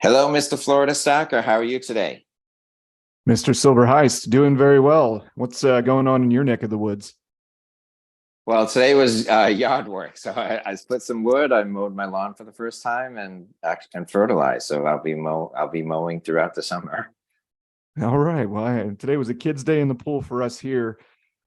Hello, Mr. Florida Stacker. How are you today? Mr. Silver Heist, doing very well. What's going on in your neck of the woods? Well, today was yard work, so I split some wood. I mowed my lawn for the first time and fertilized. So I'll be mowing throughout the summer. All right. Well, today was a kids' day in the pool for us here.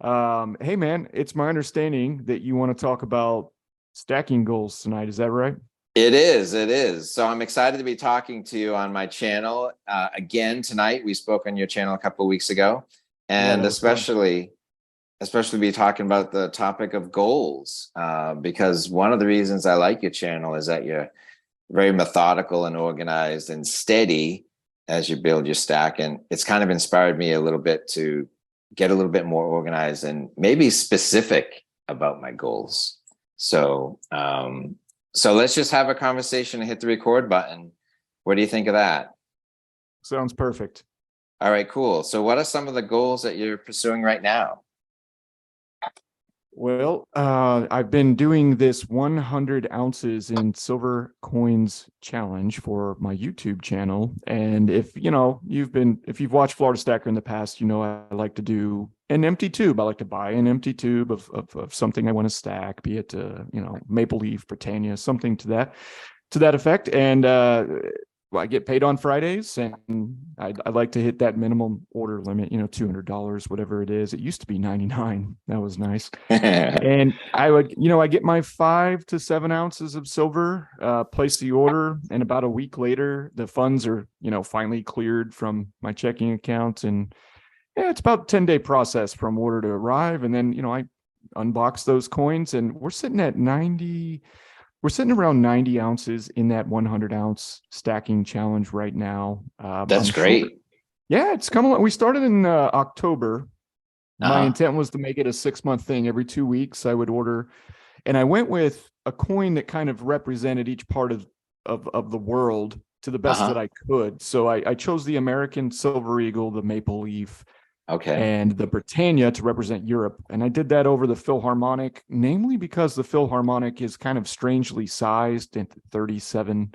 Hey, man, it's my understanding that you want to talk about stacking goals tonight. Is that right? It is, it is. So I'm excited to be talking to you on my channel again tonight. We spoke on your channel a couple of weeks ago, Yeah, and that was fun. especially be talking about the topic of goals because one of the reasons I like your channel is that you're very methodical and organized and steady as you build your stack. And it's kind of inspired me a little bit to get a little bit more organized and maybe specific about my goals. So let's just have a conversation and hit the record button. What do you think of that? Sounds perfect. All right, cool. So what are some of the goals that you're pursuing right now? Well, I've been doing this 100 ounces in silver coins challenge for my YouTube channel. And if you've watched Florida Stacker in the past, I like to do an empty tube. I like to buy an empty tube of something I want to stack, be it, Maple Leaf, Britannia, something to that effect. And I get paid on Fridays, and I like to hit that minimum order limit, $200, whatever it is. It used to be 99. That was nice. And I get my 5 to 7 ounces of silver, place the order, and about a week later, the funds are, finally cleared from my checking account. And yeah, it's about a 10-day process from order to arrive. And then, I unbox those coins, and we're sitting around 90 ounces in that 100 ounce stacking challenge right now. That's I'm sure. great. Yeah, it's coming. We started in October. My Uh-huh. intent was to make it a 6-month thing. Every 2 weeks, I would order, and I went with a coin that kind of represented each part of the world to the best that Uh-huh. I could. So I chose the American Silver Eagle, the Maple Leaf, Okay. and the Britannia to represent Europe. And I did that over the Philharmonic, namely because the Philharmonic is kind of strangely sized at 37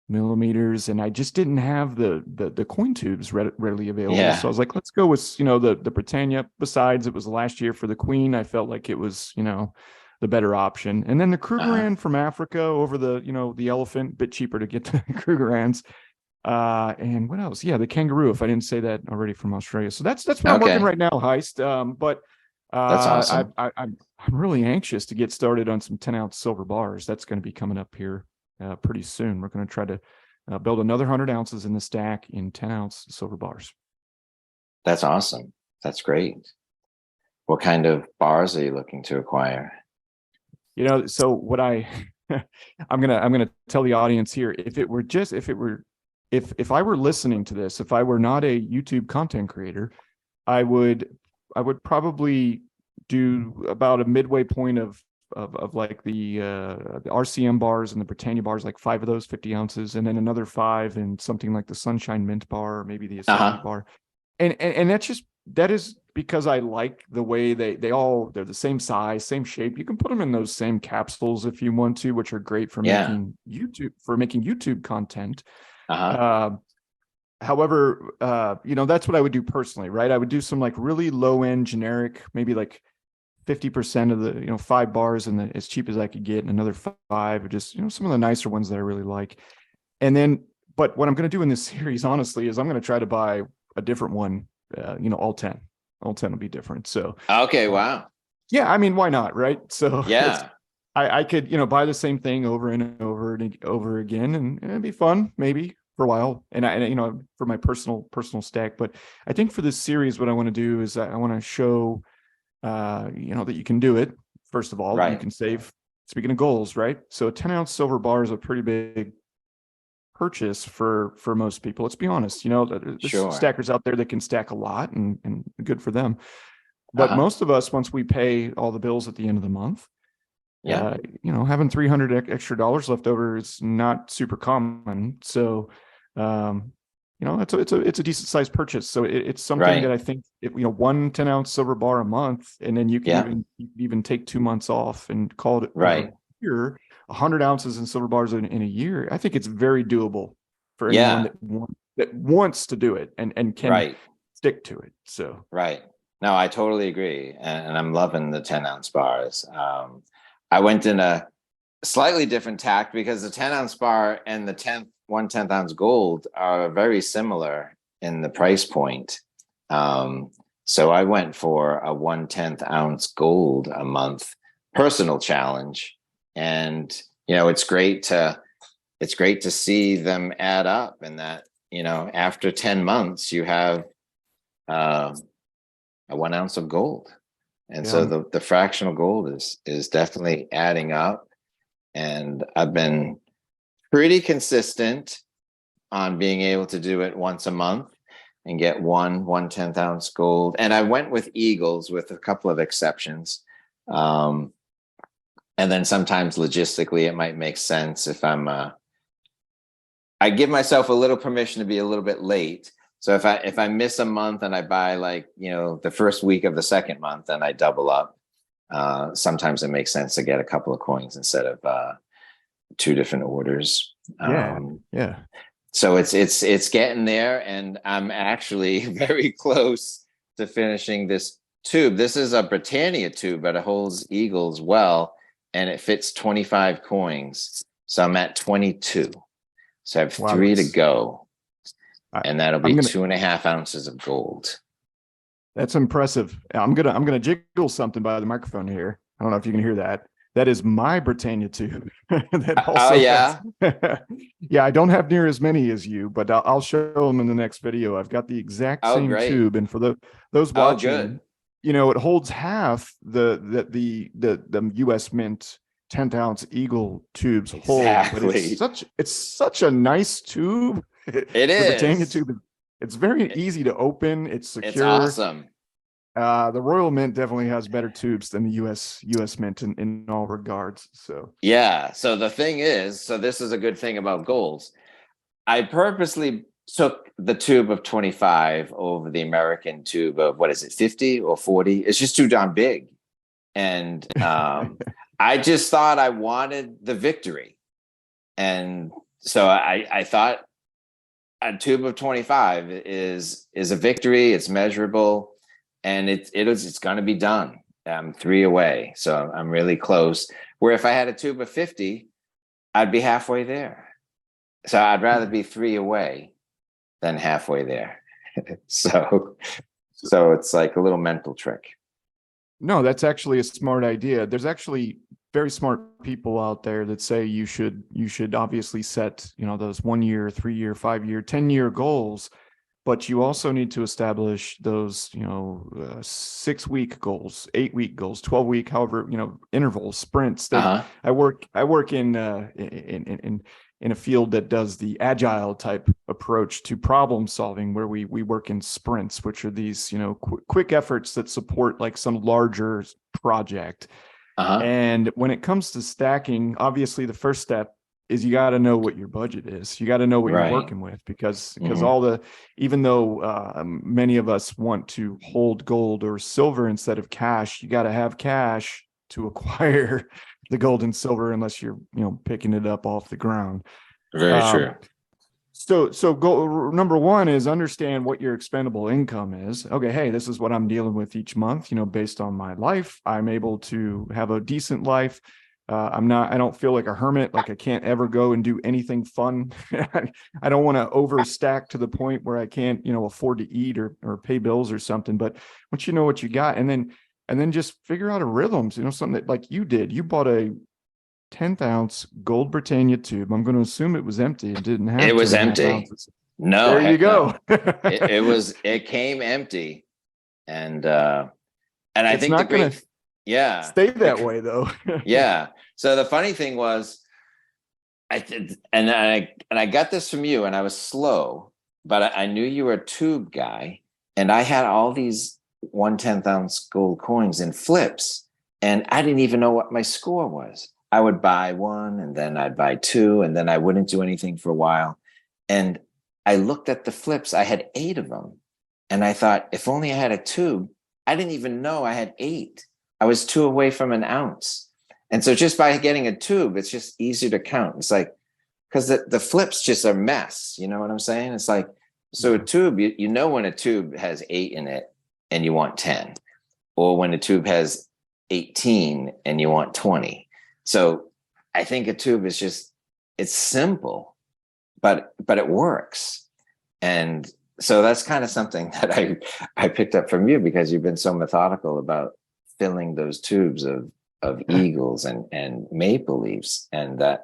millimeters, and I just didn't have the coin tubes readily available. So I Yeah. was like, let's go with the Britannia. Besides, it was last year for the Queen. I felt like it was the better option. And then the Uh-huh. Krugerrand from Africa over the elephant, bit cheaper to get the Krugerrands. And what else? Yeah, the kangaroo, if I didn't say that already, from Australia. So that's what I'm working Okay. right now, Heist. But That's awesome. I'm really anxious to get started on some 10-ounce silver bars. That's going to be coming up here pretty soon. We're going to try to build another 100 ounces in the stack in 10-ounce silver bars. That's awesome. That's great. What kind of bars are you looking to acquire? So what I'm gonna tell the audience here, if I were listening to this, if I were not a YouTube content creator, I would probably do about a midway point of like the RCM bars and the Britannia bars, like 5 of those, 50 ounces, and then another 5 and something like the Sunshine Mint bar, or maybe the Yosemite Uh-huh. bar. And that is because I like the way they're the same size, same shape. You can put them in those same capsules if you want to, which are great for Yeah. making YouTube content. Uh-huh. Uh, However, that's what I would do personally, right? I would do some like really low end generic, maybe like 50% of the, 5 bars, and as cheap as I could get, and another 5, or just, some of the nicer ones that I really like. And then, but what I'm going to do in this series, honestly, is I'm going to try to buy a different one, all 10 will be different. So, Okay, uh, wow. yeah, I mean, why not? Right. So Yeah. I could, buy the same thing over and over and over again, and it'd be fun maybe for a while. For my personal stack. But I think for this series, what I want to do is I want to show, that you can do it. First of all, you Right. can save. Speaking of goals, right? So a 10-ounce silver bar is a pretty big purchase for most people. Let's be honest. There's Sure. stackers out there that can stack a lot, and good for them. But Uh-huh. most of us, once we pay all the bills at the end of the month, Yeah. having 300 extra dollars left over is not super common. So, it's a decent sized purchase. So it's something that Right. I think, if, one 10-ounce silver bar a month, and then you can Yeah. even take 2 months off and call it a Right. year, 100 ounces in silver bars in a year. I think it's very doable. for anyone Yeah. that wants to do it and can Right. stick to it. So Right. No, I totally agree. And I'm loving the 10-ounce bars. I went in a slightly different tack because the 10-ounce bar and the 1/10 ounce gold are very similar in the price point. So I went for a 1/10 ounce gold a month personal challenge. And, it's great to see them add up, and that, after 10 months, you have a 1 ounce of gold. And so the fractional gold is definitely adding up. And I've been pretty consistent on being able to do it once a month and get 1/10 ounce gold. And I went with eagles with a couple of exceptions. And then sometimes logistically, it might make sense if I give myself a little permission to be a little bit late. So if I miss a month and I buy the first week of the second month, and I double up, sometimes it makes sense to get a couple of coins instead of 2 different orders. Yeah. So it's getting there, and I'm actually very close to finishing this tube. This is a Britannia tube, but it holds eagles well, and it fits 25 coins. So I'm at 22. So I have 3 to go. And that'll be 2.5 ounces of gold. That's impressive. I'm gonna jiggle something by the microphone here. I don't know if you can hear that. That is my Britannia tube. That also yeah. Yeah, I don't have near as many as you, but I'll show them in the next video. I've got the exact same great. tube, and for those watching, good. It holds half the U.S. Mint 10th ounce Eagle tubes Exactly. hold. But it's such a nice tube. It is. The Britannia tube. It's very easy to open. It's secure. It's awesome. The Royal Mint definitely has better tubes than the US Mint in all regards. So yeah. So the thing is, so this is a good thing about golds. I purposely took the tube of 25 over the American tube of, what is it, 50 or 40? It's just too darn big. And I just thought I wanted the victory. And so I thought a tube of 25 is a victory. It's measurable, and it's going to be done. I'm 3 away, so I'm really close. Where if I had a tube of 50, I'd be halfway there. So I'd rather be 3 away than halfway there. So it's like a little mental trick. No, that's actually a smart idea. There's actually very smart people out there that say you should obviously set, those 1 year, 3 year, 5 year, 10-year goals, but you also need to establish those, 6-week goals, 8-week goals, 12-week, however, intervals, sprints. That I work in a field that does the agile type approach to problem solving, where we work in sprints, which are these, quick efforts that support like some larger project. And when it comes to stacking, obviously the first step is you got to know what your budget is. You got to know what you're working with, because even though many of us want to hold gold or silver instead of cash, you got to have cash to acquire the gold and silver, unless you're picking it up off the ground. Very true. So goal number 1 is understand what your expendable income is. Okay, hey, this is what I'm dealing with each month. Based on my life, I'm able to have a decent life. I don't feel like a hermit, like I can't ever go and do anything fun. I don't want to overstack to the point where I can't, afford to eat or pay bills or something. But once you know what you got, and then just figure out a rhythm, something that, like you did, you bought a 10th ounce gold Britannia tube. I'm going to assume it was empty and didn't have. It was empty. Ounces. No, there you go. No. It came empty, and I think not going to stay that way though. Yeah. So the funny thing was, I got this from you, and I was slow, but I knew you were a tube guy, and I had all these 1/10 ounce gold coins in flips, and I didn't even know what my score was. I would buy 1, and then I'd buy 2, and then I wouldn't do anything for a while. And I looked at the flips. I had 8 of them. And I thought, if only I had a tube. I didn't even know I had 8. I was 2 away from an ounce. And so just by getting a tube, it's just easier to count. It's like, because the flips just are a mess. You know what I'm saying? It's like, so a tube, you know, when a tube has 8 in it and you want 10, or when a tube has 18 and you want 20. So I think a tube is just, it's simple, but it works. And so that's kind of something that I picked up from you, because you've been so methodical about filling those tubes of eagles and maple leaves, and that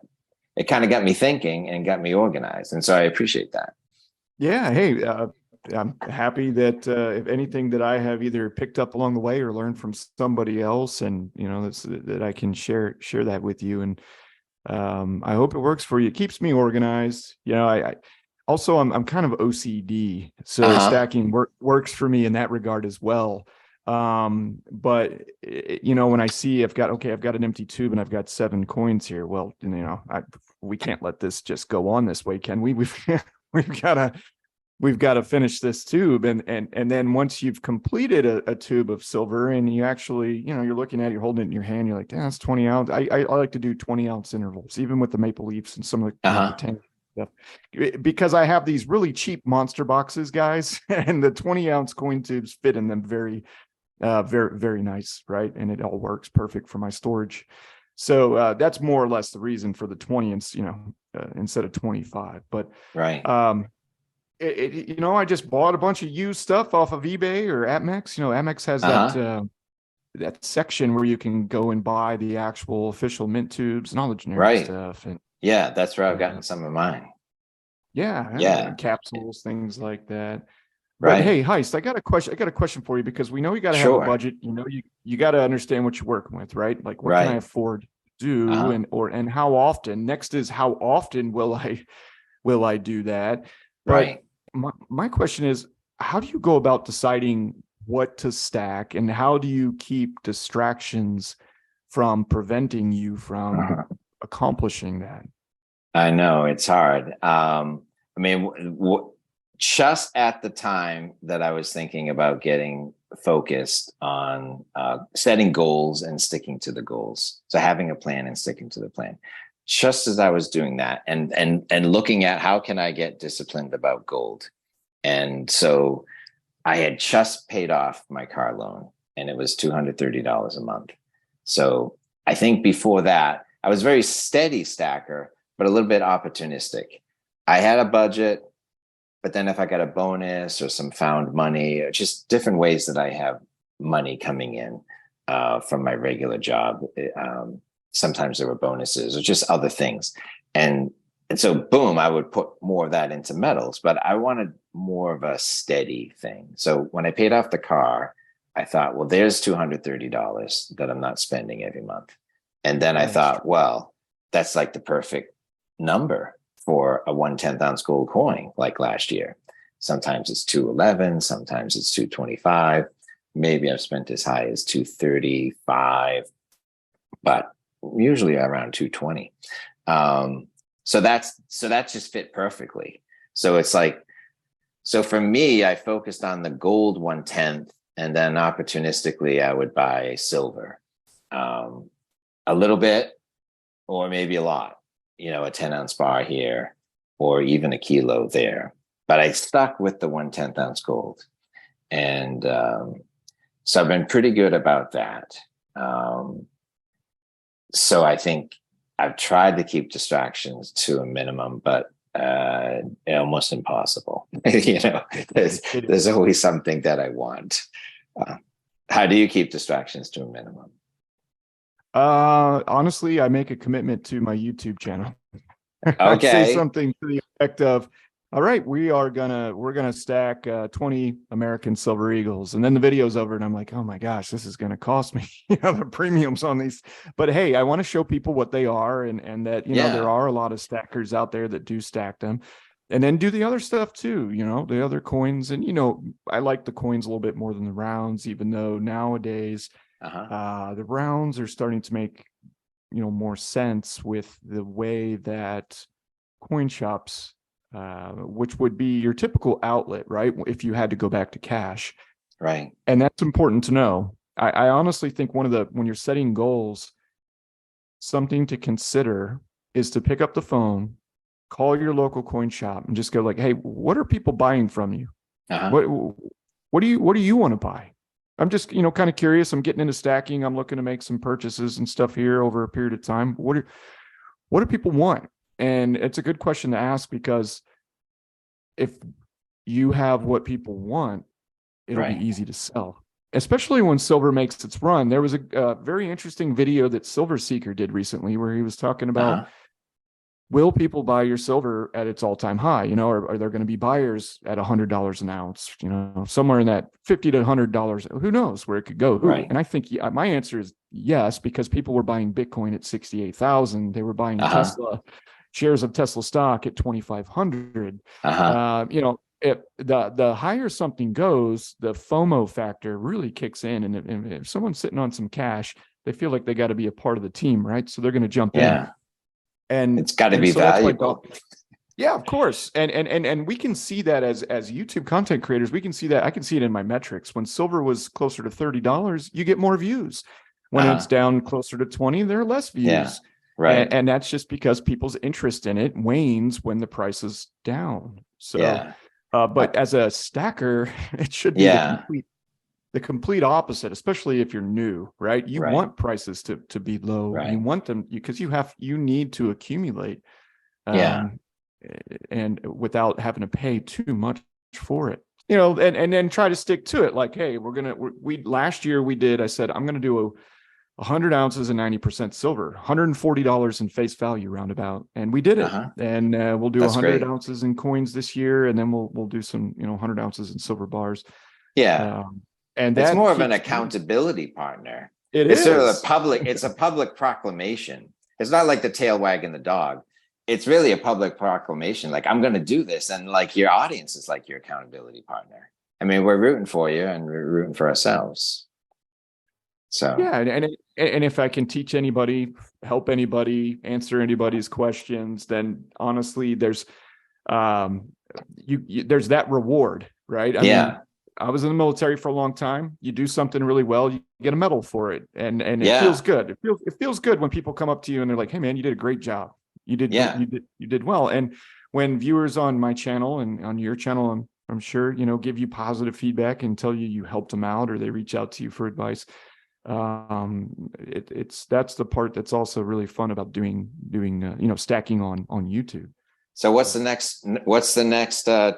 it kind of got me thinking and got me organized. And so I appreciate that. Yeah. Hey, I'm happy that if anything that I have either picked up along the way or learned from somebody else, and that I can share that with you. And I hope it works for you. It keeps me organized. I also I'm kind of OCD, so stacking works for me in that regard as well. But when I see I've got an empty tube and I've got 7 coins here, well, we can't let this just go on this way, can we? We've got to finish this tube, and then once you've completed a tube of silver, and you actually, you're looking at it, you're holding it in your hand, you're like, damn, that's 20 ounce. I like to do 20-ounce intervals, even with the maple leafs and some of the tank stuff, because I have these really cheap monster boxes, guys, and the 20-ounce coin tubes fit in them very, very nice, right? And it all works perfect for my storage. So that's more or less the reason for the 20 instead of 25. But right. I just bought a bunch of used stuff off of eBay or APMEX. APMEX has that section where you can go and buy the actual official mint tubes and all the generic stuff. And yeah, that's where I've gotten some of mine. Yeah, capsules, things like that. Right. But hey, Heist, I got a question for you, because we know you got to have a budget. You got to understand what you're working with, right? Like, what can I afford to do, and how often? Next is, how often will I do that? But right. My question is, how do you go about deciding what to stack, and how do you keep distractions from preventing you from accomplishing that? I know it's hard. I mean, just at the time that I was thinking about getting focused on setting goals and sticking to the goals, so having a plan and sticking to the plan, just as I was doing that, and looking at how can I get disciplined about gold. And so I had just paid off my car loan, and it was $230 a month. So I think before that, I was very steady stacker, but a little bit opportunistic. I had a budget, but then if I got a bonus or some found money, or just different ways that I have money coming in from my regular job, sometimes there were bonuses or just other things. And so, boom, I would put more of that into metals, but I wanted more of a steady thing. So when I paid off the car, I thought, well, there's $230 that I'm not spending every month. And then I thought, well, that's like the perfect number for a 1/10 ounce gold coin, like last year. Sometimes it's 211, sometimes it's 225. Maybe I've spent as high as 235, but usually around 220. So that just fit perfectly. So it's like, so for me, I focused on the gold 1/10, and then opportunistically I would buy silver, a little bit, or maybe a lot, a 10-ounce bar here, or even a kilo there. But I stuck with the 1/10 ounce gold. And so I've been pretty good about that. So I think I've tried to keep distractions to a minimum, but almost impossible. There's always something that I want. How do you keep distractions to a minimum? Honestly, I make a commitment to my YouTube channel. I say something to the effect of, all right, we're gonna stack 20 American Silver Eagles, and then the video's over, and I'm like, oh my gosh, this is gonna cost me the premiums on these. But hey, I want to show people what they are, and that there are a lot of stackers out there that do stack them, and then do the other stuff too. The other coins, and I like the coins a little bit more than the rounds, even though nowadays the rounds are starting to make more sense with the way that coin shops, which would be your typical outlet, right? If you had to go back to cash. Right. And that's important to know. I honestly think when you're setting goals, something to consider is to pick up the phone call your local coin shop and just go like, hey, what are people buying from you? Uh-huh. What do you want to buy? I'm just, kind of curious. I'm getting into stacking. I'm looking to make some purchases and stuff here over a period of time. What do people want? And it's a good question to ask, because if you have what people want, it'll be easy to sell, especially when silver makes its run. There was a very interesting video that Silver Seeker did recently where he was talking about, will people buy your silver at its all-time high? Are there going to be buyers at $100 an ounce, somewhere in that $50 to $100? Who knows where it could go? Right. And I think my answer is yes, because people were buying Bitcoin at 68,000. They were buying Tesla shares of Tesla stock at 2,500. The higher something goes, the FOMO factor really kicks in. And if someone's sitting on some cash, they feel like they got to be a part of the team, right? So they're going to jump in. And it's got to be valuable. Yeah, of course. And we can see that as YouTube content creators. We can see that. I can see it in my metrics. When silver was closer to $30, you get more views. When it's down closer to 20, there are less views. Yeah. Right. And that's just because people's interest in it wanes when the price is down. So, but as a stacker, it should be the complete opposite, especially if you're new, right? You want prices to be low. You want them because you need to accumulate, and without having to pay too much for it, and then try to stick to it. Like, hey, last year I said, I'm going to do 100 ounces and 90% silver, $140 in face value roundabout. And we did it. And we'll do 100 ounces in coins this year. And then we'll do some, 100 ounces in silver bars. Yeah. And it's more of an accountability partner. It's sort of it's a public proclamation. It's not like the tail wagging the dog. It's really a public proclamation. Like, I'm going to do this. And like, your audience is like your accountability partner. I mean, we're rooting for you and we're rooting for ourselves. So yeah, and if I can teach anybody, help anybody, answer anybody's questions, then honestly, there's there's that reward, right? I mean, I was in the military for a long time. You do something really well, you get a medal for it, and it feels good. It feels good when people come up to you and they're like, "Hey, man, you did a great job. You did well." And when viewers on my channel and on your channel, I'm sure give you positive feedback and tell you helped them out, or they reach out to you for advice. That's the part that's also really fun about doing stacking on YouTube. So what's the next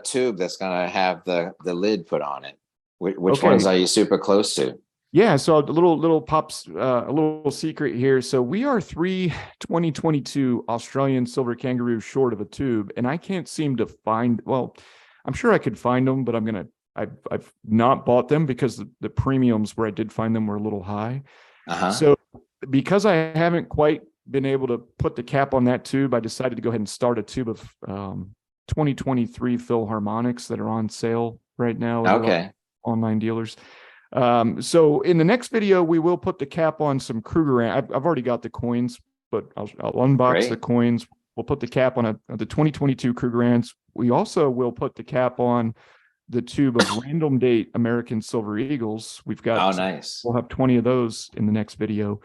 tube that's going to have the lid put on it? Which ones are you super close to? Yeah, so a little pops, a little secret here. So we are 3 2022 Australian silver kangaroo short of a tube, and I can't seem to find. Well, I'm sure I could find them, but I've not bought them because the premiums where I did find them were a little high. So because I haven't quite been able to put the cap on that tube, I decided to go ahead and start a tube of 2023 Philharmonics that are on sale right now. Online dealers. So in the next video, we will put the cap on some Kruger. I've already got the coins, but I'll unbox the coins. We'll put the cap on the 2022 Krugerrands. We also will put the cap on the tube of random date American Silver Eagles. We've got, we'll have 20 of those in the next video,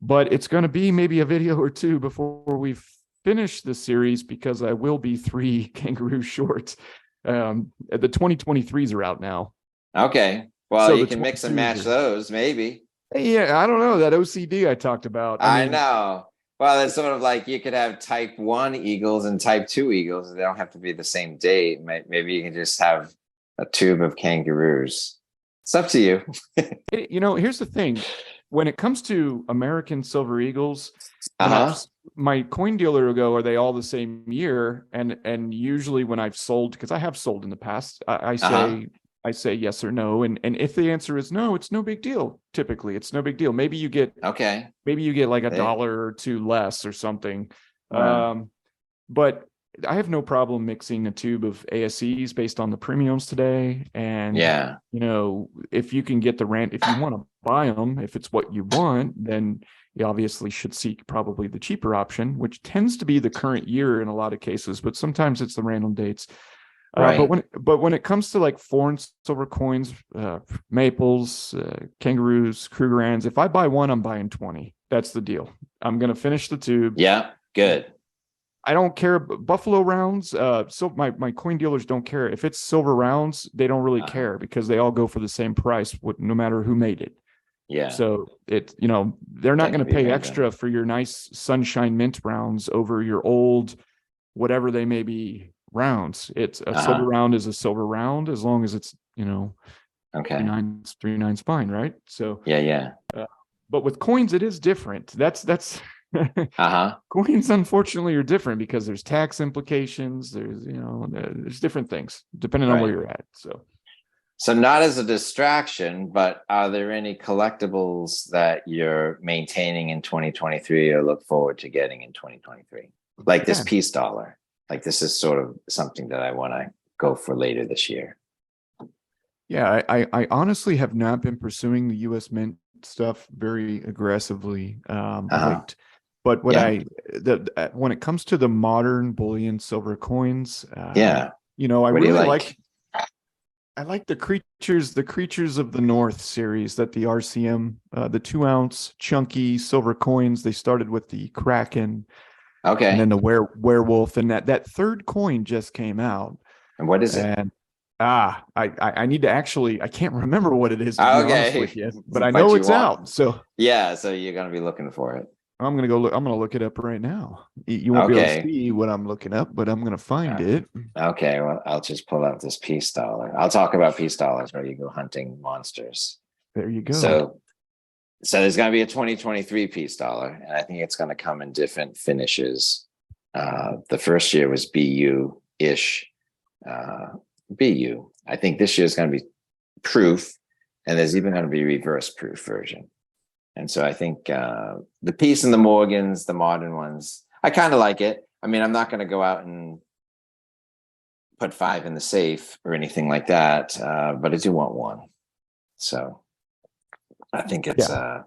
but it's going to be maybe a video or two before we finish the series, because I will be 3 kangaroo shorts. The 2023s are out now. Okay. Well, so you can mix and match those, maybe. Yeah, I don't know, that OCD I talked about. I know. Well, it's sort of like you could have type 1 Eagles and type 2 Eagles. They don't have to be the same date. Maybe you can just have a tube of kangaroos. It's up to you. Here's the thing. When it comes to American Silver Eagles, my coin dealer will go, are they all the same year? And usually when I've sold, because I have sold in the past, I say yes or no. And if the answer is no, it's no big deal. Typically, it's no big deal. Maybe you get like $1 or $2 less or something. Wow. But I have no problem mixing a tube of ASEs based on the premiums today. And if you can get if you want to buy them, if it's what you want, then you obviously should seek probably the cheaper option, which tends to be the current year in a lot of cases, but sometimes it's the random dates. But when it comes to like foreign silver coins, maples, kangaroos, Krugerrands, if I buy one, I'm buying 20. That's the deal. I'm going to finish the tube. Yeah, good. I don't care. Buffalo rounds, so my coin dealers don't care. If it's silver rounds, they don't really care because they all go for the same price, no matter who made it. Yeah. So they're not That going can to be pay random. extra for your nice sunshine mint rounds over your old, whatever they may be, rounds. It's a silver round is a silver round as long as it's, Okay. 3/9 spine, right? So Yeah. but with coins, it is different. That's Uh-huh. coins, unfortunately, are different because there's tax implications. There's different things depending on where Right. you're at. So not as a distraction, but are there any collectibles that you're maintaining in 2023 or look forward to getting in 2023? Like this peace dollar. Like this is sort of something that I want to go for later this year. Yeah, I honestly have not been pursuing the U.S. Mint stuff very aggressively late. But when it comes to the modern bullion silver coins, I really like. I like the creatures of the North series that the RCM, the 2-ounce chunky silver coins. They started with the Kraken, and then the werewolf, and that third coin just came out. And what is it? And I need to I can't remember what it is, to be honest with you, but I know it's out. So so you're gonna be looking for it. I'm gonna look it up right now. You won't be able to see what I'm looking up, but I'm gonna find it. Okay, well, I'll just pull out this peace dollar. I'll talk about peace dollars where you go hunting monsters. There you go. So there's gonna be a 2023 peace dollar, and I think it's gonna come in different finishes. The first year was BU-ish. BU. I think this year is going to be proof, and there's even going to be reverse proof version. And so I think the piece and the Morgans, the modern ones, I kind of like it. I mean, I'm not going to go out and put 5 in the safe or anything like that, but I do want one. So I think it's that,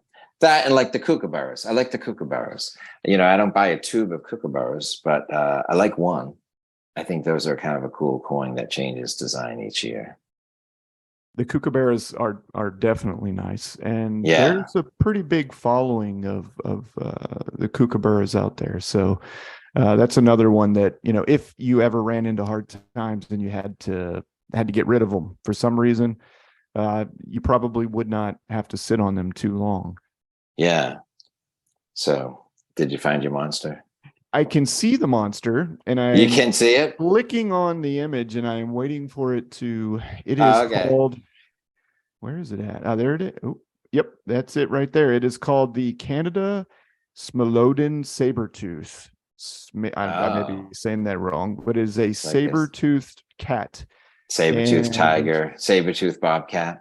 and like the kookaburras. I like the kookaburras. I don't buy a tube of kookaburras, but I like one. I think those are kind of a cool coin that changes design each year. The kookaburras are definitely nice, and there's a pretty big following of the kookaburras out there. So that's another one that, if you ever ran into hard times and you had to get rid of them for some reason, you probably would not have to sit on them too long. Yeah. So did you find your monster? I can see the monster, and you can see it. Clicking on the image, and I'm waiting for it to. It is called. Where is it at? There it is. Oh, yep, that's it right there. It is called the Canada Smilodon Sabertooth. I may be saying that wrong, but it is a saber-toothed cat, saber-toothed tiger, saber-toothed bobcat.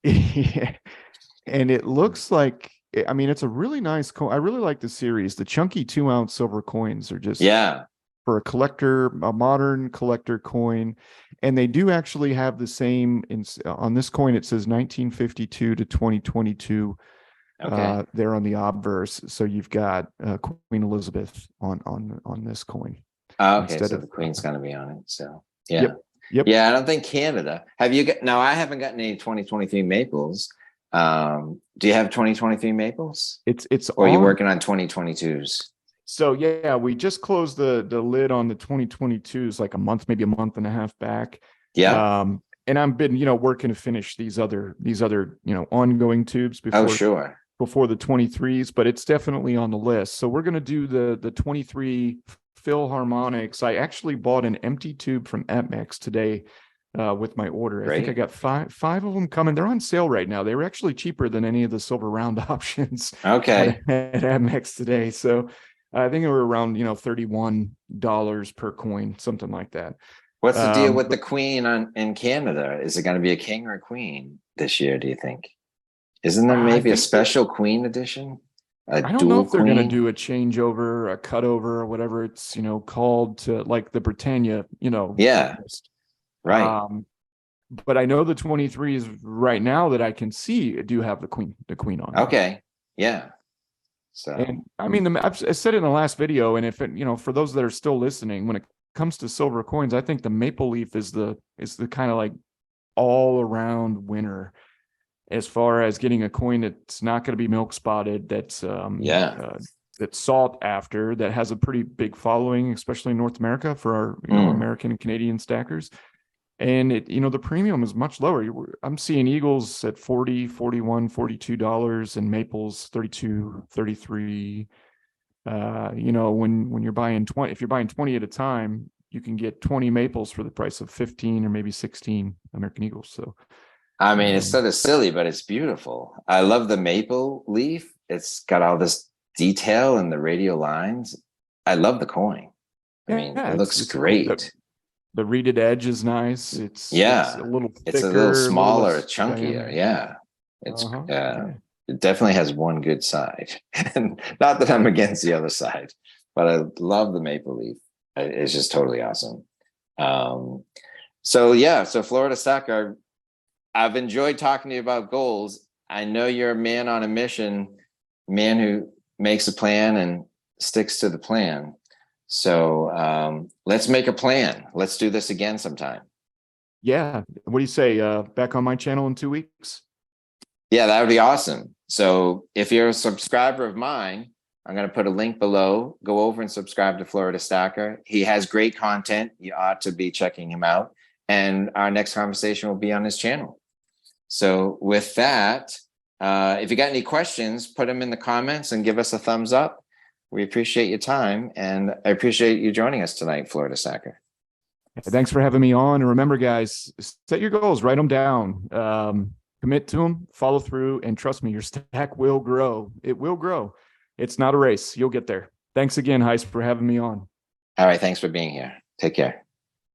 Yeah. And it looks like. I mean, it's a really nice coin. I really like the series. The chunky 2-ounce silver coins are just for a collector, a modern collector coin. And they do actually have the same on this coin. It says 1952 to 2022. There on the obverse. So you've got Queen Elizabeth on this coin. So the Queen's going to be on it. So Yep. Yeah, I don't think Canada. Have you got? No, I haven't gotten any 2023 maples. Do you have 2023 maples? Or are you working on 2022s? So we just closed the lid on the 2022s like maybe a month and a half back. And I've been working to finish these other ongoing tubes before the 23s, but it's definitely on the list. So we're going to do the 23 Philharmonics. I actually bought an empty tube from APMEX today with my order. I think I got five of them coming. They're on sale right now. They were actually cheaper than any of the silver round options at APMEX today. So I think they were around $31 per coin, something like that. What's the deal with the Queen in Canada? Is it going to be a king or a queen this year, do you think? Isn't there maybe a special Queen edition? I don't know if they're going to do a changeover, a cutover, or whatever it's called, to like the Britannia, right. But I know the 23s right now that I can see do have the queen on. Okay. Yeah. So, and I mean, I said it in the last video, and if it, for those that are still listening, when it comes to silver coins, I think the maple leaf is the kind of like all around winner as far as getting a coin that's not going to be milk spotted. That's that's sought after, that has a pretty big following, especially in North America for our American and Canadian stackers. And it, the premium is much lower. I'm seeing Eagles at $40, $41, $42 and Maples 32, 33. When you're buying 20, if you're buying 20 at a time, you can get 20 Maples for the price of 15 or maybe 16 American Eagles. So, I mean, it's sort of silly, but it's beautiful. I love the maple leaf. It's got all this detail in the radial lines. I love the coin. I mean, it looks great. The reeded edge is nice. It's a little thicker, it's a little smaller, less chunkier. diameter. Yeah, it definitely has one good side. Not that I'm against the other side, but I love the maple leaf. It's just totally awesome. So Florida Stacker, I've enjoyed talking to you about goals. I know you're a man on a mission, man who makes a plan and sticks to the plan. So let's make a plan. Let's do this again sometime. Yeah. What do you say? Back on my channel in 2 weeks? Yeah, that would be awesome. So if you're a subscriber of mine, I'm going to put a link below. Go over and subscribe to Florida Stacker. He has great content. You ought to be checking him out. And our next conversation will be on his channel. So with that, if you got any questions, put them in the comments and give us a thumbs up. We appreciate your time, and I appreciate you joining us tonight, Florida Stacker. Thanks for having me on. And remember, guys, set your goals, write them down, commit to them, follow through, and trust me, your stack will grow. It will grow. It's not a race. You'll get there. Thanks again, Heist, for having me on. All right. Thanks for being here. Take care.